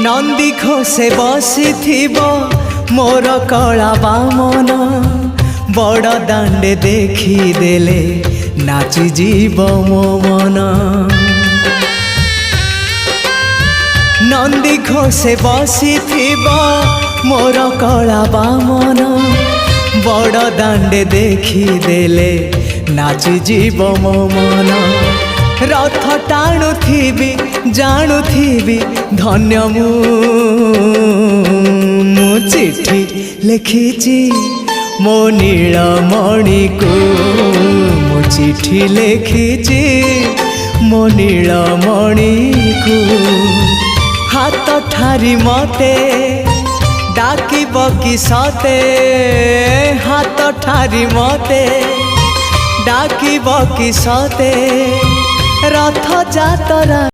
नंदी घोषे बसी मोर कला बामन बड़ दांडे देखी देले नाची जीव मो मन। नंदी घोषे बसी मोर कला बामन बड़ दांडे देखी देले नाची जीव मो मन। रथ टाणुथिबी जाणुथिबी धन्य मु चिठी लिखिची मो नीलमणि को मु चिठी लिखिची मो नीलमणि को। हाथ ठारी मते डाकिब कि सते हाथ ठारी मते डाकिब कि सते रथ जातरा।